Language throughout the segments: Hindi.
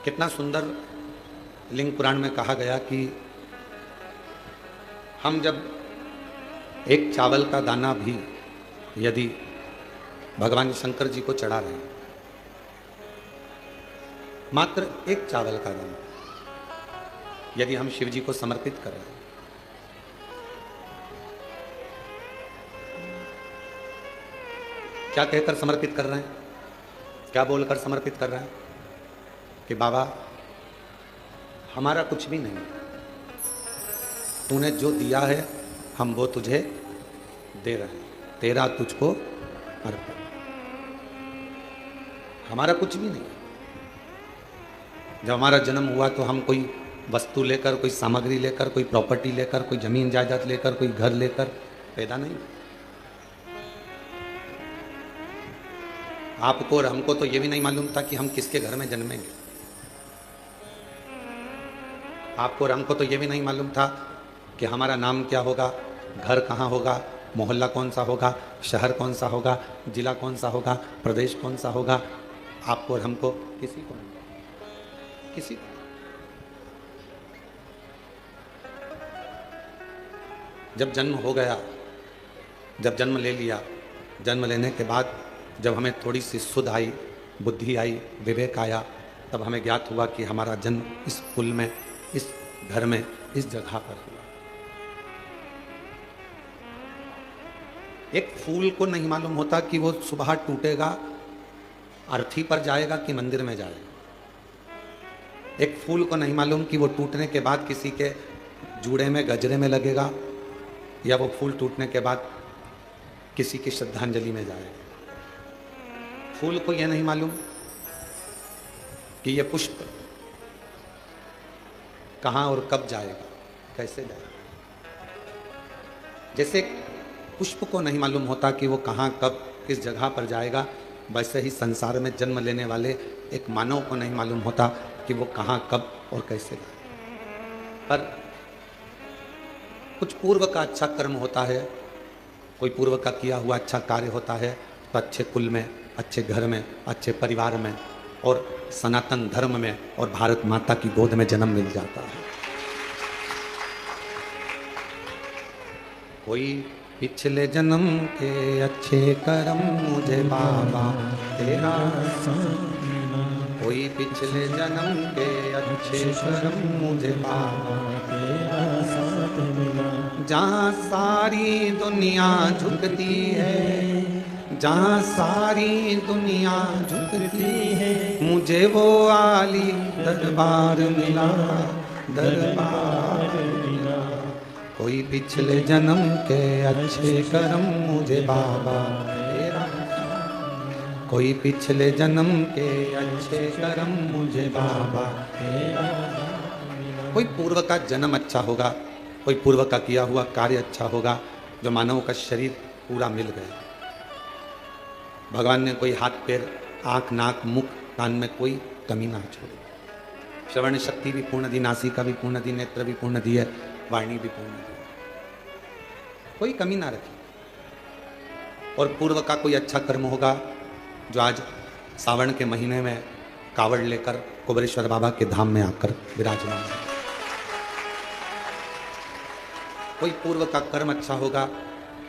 कितना सुंदर लिंग पुराण में कहा गया कि हम जब एक चावल का दाना भी यदि भगवान शंकर जी को चढ़ा रहे हैं, मात्र एक चावल का दाना यदि हम शिव जी को समर्पित कर रहे हैं, क्या कहकर समर्पित कर रहे हैं, क्या बोलकर समर्पित कर रहे हैं कि बाबा हमारा कुछ भी नहीं, तूने जो दिया है हम वो तुझे दे रहे हैं, तेरा तुझको अर्पण। हमारा कुछ भी नहीं। जब हमारा जन्म हुआ तो हम कोई वस्तु लेकर, कोई सामग्री लेकर, कोई प्रॉपर्टी लेकर, कोई जमीन जायदाद लेकर, कोई घर लेकर पैदा नहीं। आपको और हमको तो ये भी नहीं मालूम था कि हम किसके घर में जन्मेंगे। आपको और हमको तो ये भी नहीं मालूम था कि हमारा नाम क्या होगा, घर कहाँ होगा, मोहल्ला कौन सा होगा, शहर कौन सा होगा, जिला कौन सा होगा, प्रदेश कौन सा होगा। आपको और हमको किसी को नहीं, किसी को। जब जन्म हो गया, जब जन्म ले लिया, जन्म लेने के बाद जब हमें थोड़ी सी सुध आई, बुद्धि आई, विवेक आया, तब हमें ज्ञात हुआ कि हमारा जन्म इस कुल में, इस घर में, इस जगह पर हुआ। एक फूल को नहीं मालूम होता कि वो सुबह टूटेगा, अर्थी पर जाएगा कि मंदिर में जाएगा। एक फूल को नहीं मालूम कि वो टूटने के बाद किसी के जूड़े में, गजरे में लगेगा, या वो फूल टूटने के बाद किसी की श्रद्धांजलि में जाएगा। फूल को यह नहीं मालूम कि यह पुष्प कहाँ और कब जाएगा, कैसे जाएगा। जैसे पुष्प को नहीं मालूम होता कि वो कहाँ, कब, किस जगह पर जाएगा, वैसे ही संसार में जन्म लेने वाले एक मानव को नहीं मालूम होता कि वो कहाँ, कब और कैसे जाएगा। पर कुछ पूर्व का अच्छा कर्म होता है, कोई पूर्व का किया हुआ अच्छा कार्य होता है, तो अच्छे कुल में, अच्छे घर में, अच्छे परिवार में और सनातन धर्म में और भारत माता की गोद में जन्म मिल जाता है। कोई पिछले जन्म के अच्छे कर्म मुझे बाबा तेरा, कोई पिछले जन्म के अच्छे कर्म मुझे बाबा तेरा साथ मिला। जहाँ सारी दुनिया झुकती है, जहाँ सारी दुनिया झुकती है, मुझे वो आली दरबार मिला, दरबार मिला। कोई पिछले जन्म के अच्छे कर्म मुझे बाबा तेरा, कोई पिछले जन्म के अच्छे कर्म मुझे बाबा तेरा। कोई पूर्व का जन्म अच्छा होगा, कोई पूर्व का किया हुआ कार्य अच्छा होगा, जो मानव का शरीर पूरा मिल गया। भगवान ने कोई हाथ पैर, आंख, नाक, मुख, कान में कोई कमी ना छोड़ी। श्रवण शक्ति भी पूर्ण दी, नासिका भी पूर्ण दी, नेत्र भी पूर्ण दी है, वाणी भी पूर्ण दी, कोई कमी ना रखी। और पूर्व का कोई अच्छा कर्म होगा, जो आज सावन के महीने में कावड़ लेकर कुबेरेश्वर बाबा के धाम में आकर विराजमान है। कोई पूर्व का कर्म अच्छा होगा,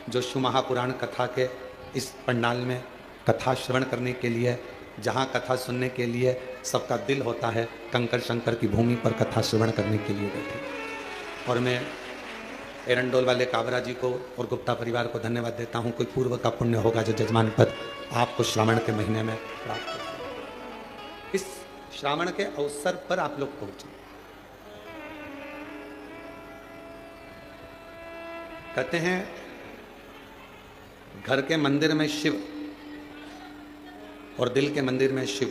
जो शिव महापुराण कथा के इस पंडाल में कथा श्रवण करने के लिए, जहाँ कथा सुनने के लिए सबका दिल होता है, कंकर शंकर की भूमि पर कथा श्रवण करने के लिए बैठे। और मैं एरंडोल वाले काबरा जी को और गुप्ता परिवार को धन्यवाद देता हूँ। कोई पूर्व का पुण्य होगा जो जजमान पद आपको श्रावण के महीने में प्राप्त हो। इस श्रावण के अवसर पर आप लोग पहुंचे। कहते हैं घर के मंदिर में शिव और दिल के मंदिर में शिव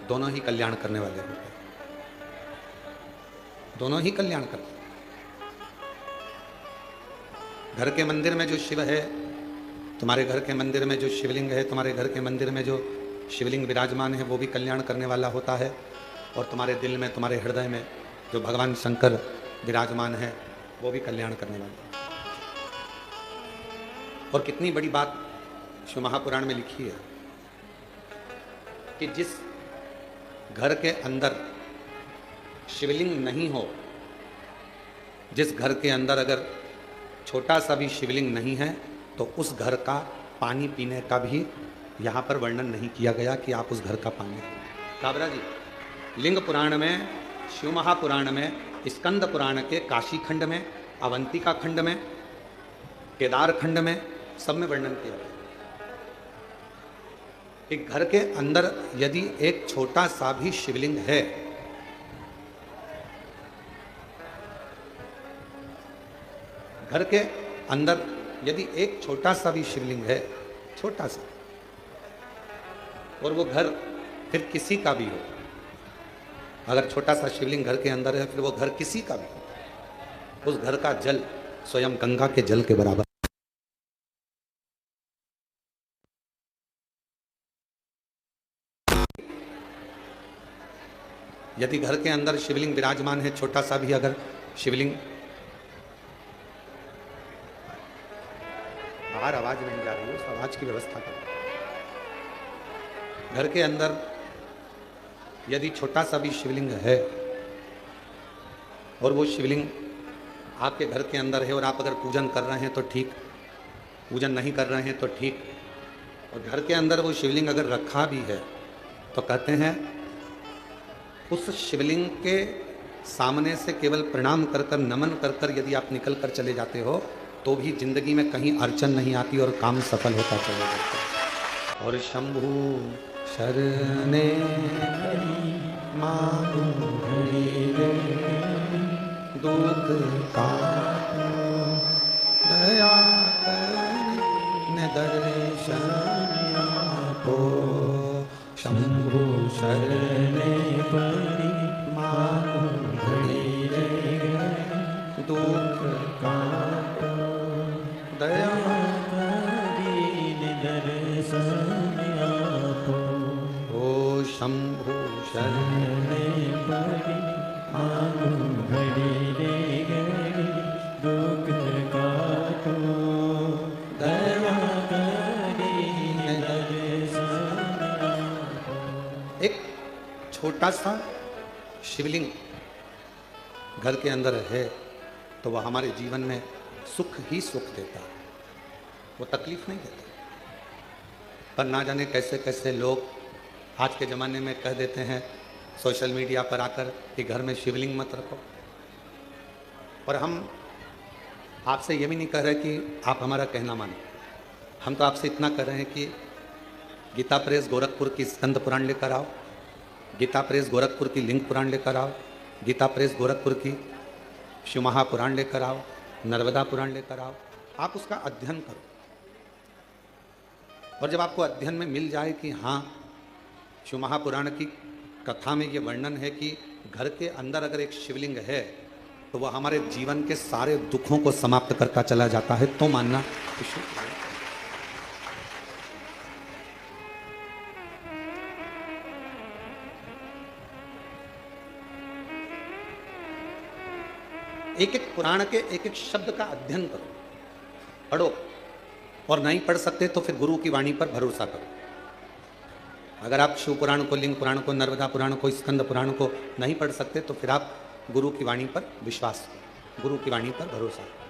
दोनों ही कल्याण करने वाले होते हैं, दोनों ही कल्याण करते हैं। घर के मंदिर में जो शिव है, तुम्हारे घर के मंदिर में जो शिवलिंग है, तुम्हारे घर के मंदिर में जो शिवलिंग विराजमान है, वो भी कल्याण करने वाला होता है। और तुम्हारे दिल में, तुम्हारे हृदय में जो भगवान शंकर विराजमान है, वो भी कल्याण करने वाला है। और कितनी बड़ी बात शिव महापुराण में लिखी है कि जिस घर के अंदर शिवलिंग नहीं हो, जिस घर के अंदर अगर छोटा सा भी शिवलिंग नहीं है तो उस घर का पानी पीने का भी यहाँ पर वर्णन नहीं किया गया कि आप उस घर का पानी। काबरा जी, लिंग पुराण में, शिव महापुराण में, स्कंद पुराण के काशी खंड में, अवंतिका खंड में, केदार खंड में, सब में वर्णन किया गया। एक घर के अंदर यदि एक छोटा सा भी शिवलिंग है, घर के अंदर यदि एक छोटा सा भी शिवलिंग है, छोटा सा, और वो घर फिर किसी का भी हो, अगर छोटा सा शिवलिंग घर के अंदर है फिर वो घर किसी का भी हो, उस घर का जल स्वयं गंगा के जल के बराबर। यदि घर के अंदर शिवलिंग विराजमान है, छोटा सा भी अगर शिवलिंग, बाहर आवाज नहीं जा रही है, उस आवाज की व्यवस्था करो। घर के अंदर यदि छोटा सा भी शिवलिंग है और वो शिवलिंग आपके घर के अंदर है और आप अगर पूजन कर रहे हैं तो ठीक, पूजन नहीं कर रहे हैं तो ठीक, और घर के अंदर वो शिवलिंग अगर रखा भी है तो कहते हैं उस शिवलिंग के सामने से केवल प्रणाम कर कर, नमन कर कर यदि आप निकल कर चले जाते हो तो भी जिंदगी में कहीं अड़चन नहीं आती और काम सफल होता चला जाता है। और शंभु शरणे मांगू दुख का दया कर दर्शन आपो, शंभु शरणे परी मांगू घड़ी दुख का दया शंभु शरणे परी मांगू घड़ी दुख काटो, दया करी दर्शन। एक छोटा सा शिवलिंग घर के अंदर है तो वह हमारे जीवन में सुख ही सुख देता है, वो तकलीफ नहीं देता। पर ना जाने कैसे कैसे लोग आज के ज़माने में कह देते हैं सोशल मीडिया पर आकर कि घर में शिवलिंग मत रखो। और हम आपसे ये भी नहीं कह रहे कि आप हमारा कहना मानो, हम तो आपसे इतना कह रहे हैं कि गीता प्रेस गोरखपुर की स्कंद पुराण लेकर आओ, गीता प्रेस गोरखपुर की लिंग पुराण लेकर आओ, गीता प्रेस गोरखपुर की शिव महापुराण लेकर आओ, नर्मदा पुराण लेकर आओ, आप उसका अध्ययन करो। और जब आपको अध्ययन में मिल जाए कि हाँ, शिव महापुराण की कथा में ये वर्णन है कि घर के अंदर अगर एक शिवलिंग है तो वह हमारे जीवन के सारे दुखों को समाप्त करता चला जाता है, तो मानना शुभ है। एक एक पुराण के एक एक शब्द का अध्ययन करो, पढ़ो, और नहीं पढ़ सकते तो फिर गुरु की वाणी पर भरोसा करो। अगर आप शिव पुराण को, लिंग पुराण को, नर्मदा पुराण को, स्कंद पुराण को नहीं पढ़ सकते तो फिर आप गुरु की वाणी पर विश्वास करो, गुरु की वाणी पर भरोसा करो।